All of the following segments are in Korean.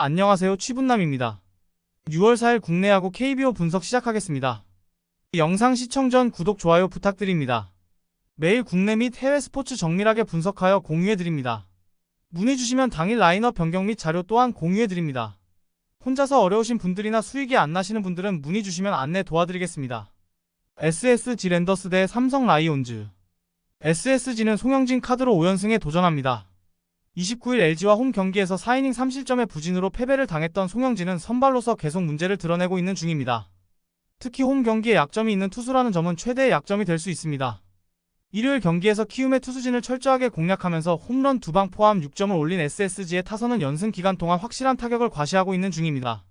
안녕하세요, 취분남입니다. 6월 4일 국내 야구 KBO 분석 시작하겠습니다. 영상 시청 전 구독, 좋아요 부탁드립니다. 매일 국내 및 해외 스포츠 정밀하게 분석하여 공유해드립니다. 문의 주시면 당일 라인업 변경 및 자료 또한 공유해드립니다. 혼자서 어려우신 분들이나 수익이 안 나시는 분들은 문의 주시면 안내 도와드리겠습니다. SSG 랜더스 대 삼성 라이온즈. SSG는 송영진 카드로 5연승에 도전합니다. 29일 LG와 홈 경기에서 4이닝 3실점의 부진으로 패배를 당했던 송영진은 선발로서 계속 문제를 드러내고 있는 중입니다. 특히 홈 경기에 약점이 있는 투수라는 점은 최대의 약점이 될 수 있습니다. 일요일 경기에서 키움의 투수진을 철저하게 공략하면서 홈런 2방 포함 6점을 올린 SSG의 타선은 연승 기간 동안 확실한 타격을 과시하고 있는 중입니다.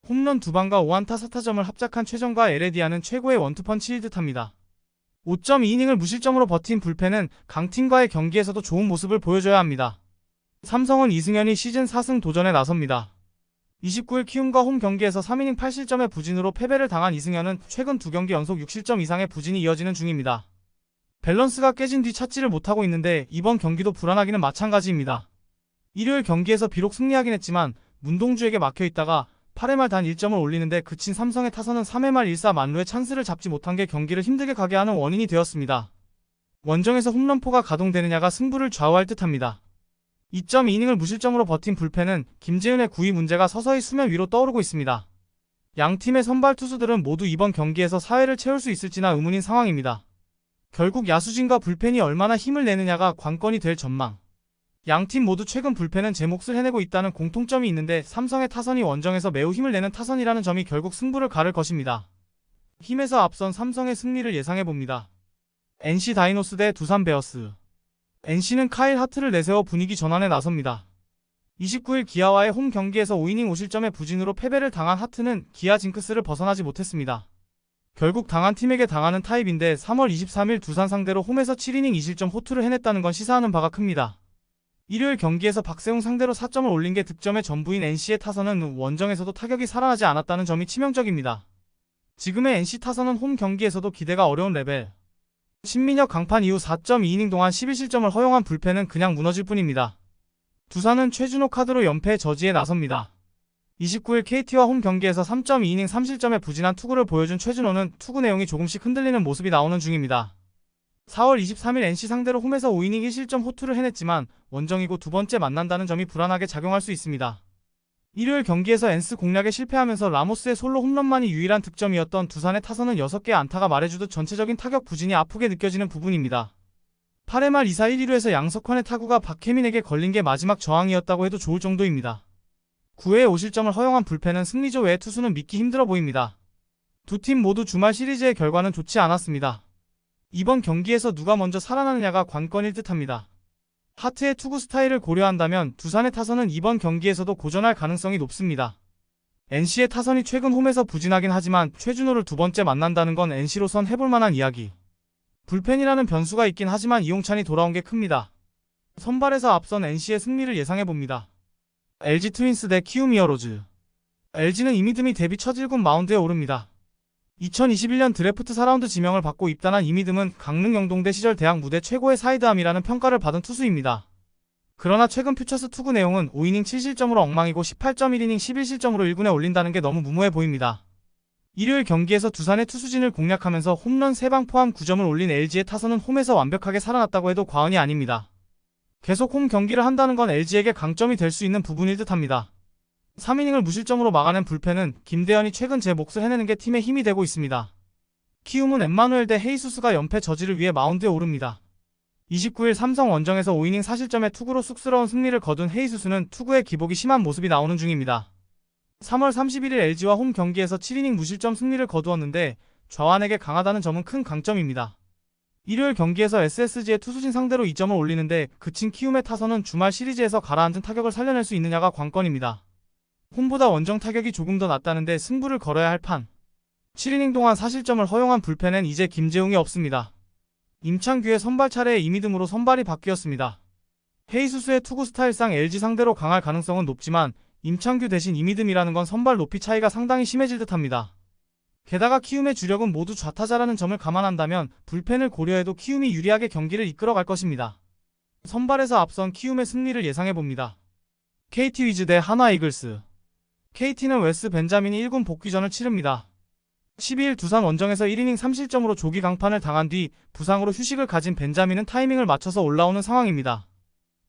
홈런 2방과 5안타 4타점을 합작한 최정과 에레디아는 최고의 원투펀치일 듯합니다. 5.2이닝을 무실점으로 버틴 불펜은 강팀과의 경기에서도 좋은 모습을 보여줘야 합니다. 삼성은 이승현이 시즌 4승 도전에 나섭니다. 29일 키움과 홈 경기에서 3이닝 8실점의 부진으로 패배를 당한 이승현은 최근 2경기 연속 6실점 이상의 부진이 이어지는 중입니다. 밸런스가 깨진 뒤 찾지를 못하고 있는데 이번 경기도 불안하기는 마찬가지입니다. 일요일 경기에서 비록 승리하긴 했지만 문동주에게 막혀있다가 8회 말 단 1점을 올리는데 그친 삼성의 타선은 3회 말 1사 만루의 찬스를 잡지 못한 게 경기를 힘들게 가게 하는 원인이 되었습니다. 원정에서 홈런포가 가동되느냐가 승부를 좌우할 듯합니다. 2.2이닝을 무실점으로 버틴 불펜은 김재은의 구위 문제가 서서히 수면 위로 떠오르고 있습니다. 양 팀의 선발 투수들은 모두 이번 경기에서 사회를 채울 수 있을지나 의문인 상황입니다. 결국 야수진과 불펜이 얼마나 힘을 내느냐가 관건이 될 전망. 양 팀 모두 최근 불펜은 제 몫을 해내고 있다는 공통점이 있는데 삼성의 타선이 원정에서 매우 힘을 내는 타선이라는 점이 결국 승부를 가를 것입니다. 힘에서 앞선 삼성의 승리를 예상해봅니다. NC 다이노스 대 두산 베어스. NC는 카일 하트를 내세워 분위기 전환에 나섭니다. 29일 기아와의 홈 경기에서 5이닝 5실점의 부진으로 패배를 당한 하트는 기아 징크스를 벗어나지 못했습니다. 결국 당한 팀에게 당하는 타입인데 3월 23일 두산 상대로 홈에서 7이닝 2실점 호투를 해냈다는 건 시사하는 바가 큽니다. 일요일 경기에서 박세웅 상대로 4점을 올린 게 득점의 전부인 NC의 타선은 원정에서도 타격이 살아나지 않았다는 점이 치명적입니다. 지금의 NC 타선은 홈 경기에서도 기대가 어려운 레벨. 신민혁 강판 이후 4.2이닝 동안 11실점을 허용한 불펜은 그냥 무너질 뿐입니다. 두산은 최준호 카드로 연패 저지에 나섭니다. 29일 KT와 홈 경기에서 3.2이닝 3실점의 부진한 투구를 보여준 최준호는 투구 내용이 조금씩 흔들리는 모습이 나오는 중입니다. 4월 23일 NC 상대로 홈에서 5이닝 1실점 호투를 해냈지만 원정이고 두 번째 만난다는 점이 불안하게 작용할 수 있습니다. 일요일 경기에서 엔스 공략에 실패하면서 라모스의 솔로 홈런만이 유일한 득점이었던 두산의 타선은 6개의 안타가 말해주듯 전체적인 타격 부진이 아프게 느껴지는 부분입니다. 8회 말 2사 1-2루에서 양석환의 타구가 박혜민에게 걸린 게 마지막 저항이었다고 해도 좋을 정도입니다. 9회에 5실점을 허용한 불펜은 승리조 외의 투수는 믿기 힘들어 보입니다. 두 팀 모두 주말 시리즈의 결과는 좋지 않았습니다. 이번 경기에서 누가 먼저 살아나느냐가 관건일 듯합니다. 하트의 투구 스타일을 고려한다면 두산의 타선은 이번 경기에서도 고전할 가능성이 높습니다. NC의 타선이 최근 홈에서 부진하긴 하지만 최준호를 두 번째 만난다는 건 NC로선 해볼만한 이야기. 불펜이라는 변수가 있긴 하지만 이용찬이 돌아온 게 큽니다. 선발에서 앞선 NC의 승리를 예상해봅니다. LG 트윈스 대 키움 히어로즈. LG는 이미듬이 데뷔 첫 1군 마운드에 오릅니다. 2021년 드래프트 4라운드 지명을 받고 입단한 이미듬은 강릉 영동대 시절 대학 무대 최고의 사이드암이라는 평가를 받은 투수입니다. 그러나 최근 퓨처스 투구 내용은 5이닝 7실점으로 엉망이고 18.1이닝 11실점으로 1군에 올린다는 게 너무 무모해 보입니다. 일요일 경기에서 두산의 투수진을 공략하면서 홈런 3방 포함 9점을 올린 LG의 타선은 홈에서 완벽하게 살아났다고 해도 과언이 아닙니다. 계속 홈 경기를 한다는 건 LG에게 강점이 될 수 있는 부분일 듯합니다. 3이닝을 무실점으로 막아낸 불펜은 김대현이 최근 제 몫을 해내는 게 팀의 힘이 되고 있습니다. 키움은 엠마누엘 대 헤이수스가 연패 저지를 위해 마운드에 오릅니다. 29일 삼성 원정에서 5이닝 4실점의 투구로 쑥스러운 승리를 거둔 헤이수스는 투구에 기복이 심한 모습이 나오는 중입니다. 3월 31일 LG와 홈 경기에서 7이닝 무실점 승리를 거두었는데 좌완에게 강하다는 점은 큰 강점입니다. 일요일 경기에서 SSG의 투수진 상대로 2점을 올리는데 그친 키움의 타선은 주말 시리즈에서 가라앉은 타격을 살려낼 수 있느냐가 관건입니다. 홈보다 원정 타격이 조금 더 낫다는데 승부를 걸어야 할 판. 7이닝 동안 4실점을 허용한 불펜엔 이제 김재웅이 없습니다. 임창규의 선발 차례에 이미듬으로 선발이 바뀌었습니다. 헤이수스의 투구 스타일상 LG 상대로 강할 가능성은 높지만 임창규 대신 이미듬이라는 건 선발 높이 차이가 상당히 심해질 듯합니다. 게다가 키움의 주력은 모두 좌타자라는 점을 감안한다면 불펜을 고려해도 키움이 유리하게 경기를 이끌어갈 것입니다. 선발에서 앞선 키움의 승리를 예상해봅니다. KT 위즈 대 하나 이글스. KT는 웨스 벤자민이 1군 복귀전을 치릅니다. 12일 두산 원정에서 1이닝 3실점으로 조기 강판을 당한 뒤 부상으로 휴식을 가진 벤자민은 타이밍을 맞춰서 올라오는 상황입니다.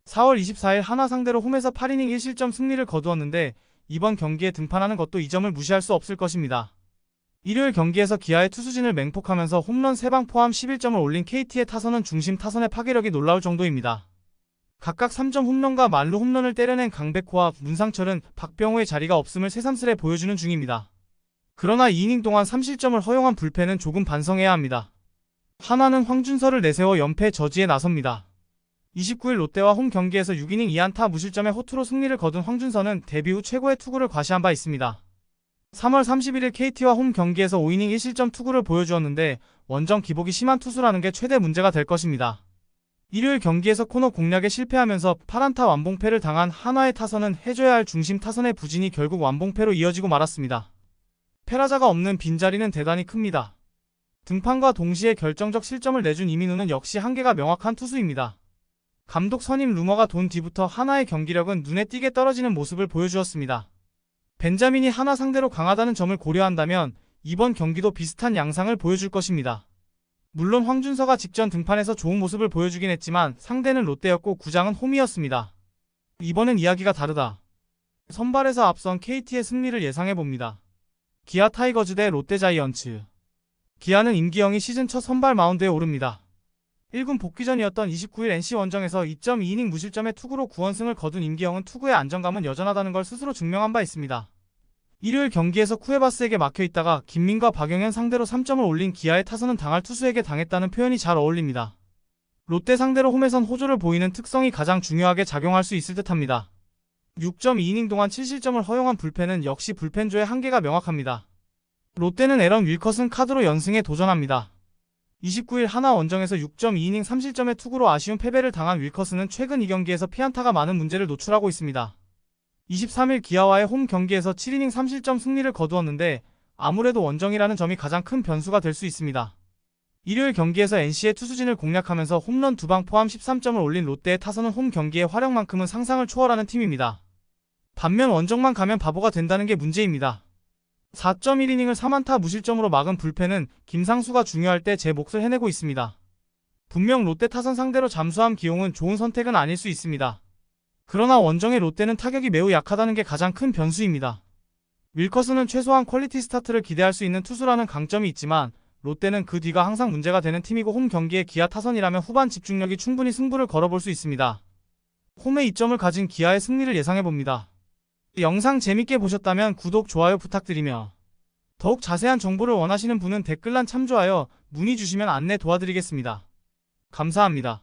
4월 24일 하나 상대로 홈에서 8이닝 1실점 승리를 거두었는데 이번 경기에 등판하는 것도 이 점을 무시할 수 없을 것입니다. 일요일 경기에서 기아의 투수진을 맹폭하면서 홈런 3방 포함 11점을 올린 KT의 타선은 중심 타선의 파괴력이 놀라울 정도입니다. 각각 3점 홈런과 만루 홈런을 때려낸 강백호와 문상철은 박병호의 자리가 없음을 새삼스레 보여주는 중입니다. 그러나 2이닝 동안 3실점을 허용한 불펜은 조금 반성해야 합니다. 하나는 황준서를 내세워 연패 저지에 나섭니다. 29일 롯데와 홈 경기에서 6이닝 2안타 무실점의 호투로 승리를 거둔 황준서는 데뷔 후 최고의 투구를 과시한 바 있습니다. 3월 31일 KT와 홈 경기에서 5이닝 1실점 투구를 보여주었는데 원정 기복이 심한 투수라는 게 최대 문제가 될 것입니다. 일요일 경기에서 코너 공략에 실패하면서 8안타 완봉패를 당한 하나의 타선은 해줘야 할 중심 타선의 부진이 결국 완봉패로 이어지고 말았습니다. 패라자가 없는 빈자리는 대단히 큽니다. 등판과 동시에 결정적 실점을 내준 이민우는 역시 한계가 명확한 투수입니다. 감독 선임 루머가 돈 뒤부터 하나의 경기력은 눈에 띄게 떨어지는 모습을 보여주었습니다. 벤자민이 하나 상대로 강하다는 점을 고려한다면 이번 경기도 비슷한 양상을 보여줄 것입니다. 물론 황준서가 직전 등판에서 좋은 모습을 보여주긴 했지만 상대는 롯데였고 구장은 홈이었습니다. 이번엔 이야기가 다르다. 선발에서 앞선 KT의 승리를 예상해봅니다. 기아 타이거즈 대 롯데 자이언츠. 기아는 임기영이 시즌 첫 선발 마운드에 오릅니다. 1군 복귀전이었던 29일 NC 원정에서 2.2이닝 무실점의 투구로 9원승을 거둔 임기영은 투구의 안정감은 여전하다는 걸 스스로 증명한 바 있습니다. 일요일 경기에서 쿠에바스에게 막혀있다가 김민과 박영현 상대로 3점을 올린 기아의 타선은 당할 투수에게 당했다는 표현이 잘 어울립니다. 롯데 상대로 홈에선 호조를 보이는 특성이 가장 중요하게 작용할 수 있을 듯합니다. 6.2이닝 동안 7실점을 허용한 불펜은 역시 불펜조의 한계가 명확합니다. 롯데는 에런 윌컷은 카드로 연승에 도전합니다. 29일 하나 원정에서 6.2이닝 3실점의 투구로 아쉬운 패배를 당한 윌커스는 최근 2경기에서 피안타가 많은 문제를 노출하고 있습니다. 23일 기아와의 홈 경기에서 7이닝 3실점 승리를 거두었는데 아무래도 원정이라는 점이 가장 큰 변수가 될 수 있습니다. 일요일 경기에서 NC의 투수진을 공략하면서 홈런 2방 포함 13점을 올린 롯데의 타선은 홈 경기의 활약만큼은 상상을 초월하는 팀입니다. 반면 원정만 가면 바보가 된다는 게 문제입니다. 4.1이닝을 3안타 무실점으로 막은 불펜은 김상수가 중요할 때 제 몫을 해내고 있습니다. 분명 롯데 타선 상대로 잠수함 기용은 좋은 선택은 아닐 수 있습니다. 그러나 원정의 롯데는 타격이 매우 약하다는 게 가장 큰 변수입니다. 윌커스는 최소한 퀄리티 스타트를 기대할 수 있는 투수라는 강점이 있지만 롯데는 그 뒤가 항상 문제가 되는 팀이고 홈 경기에 기아 타선이라면 후반 집중력이 충분히 승부를 걸어볼 수 있습니다. 홈에 이점을 가진 기아의 승리를 예상해봅니다. 영상 재밌게 보셨다면 구독, 좋아요 부탁드리며 더욱 자세한 정보를 원하시는 분은 댓글란 참조하여 문의 주시면 안내 도와드리겠습니다. 감사합니다.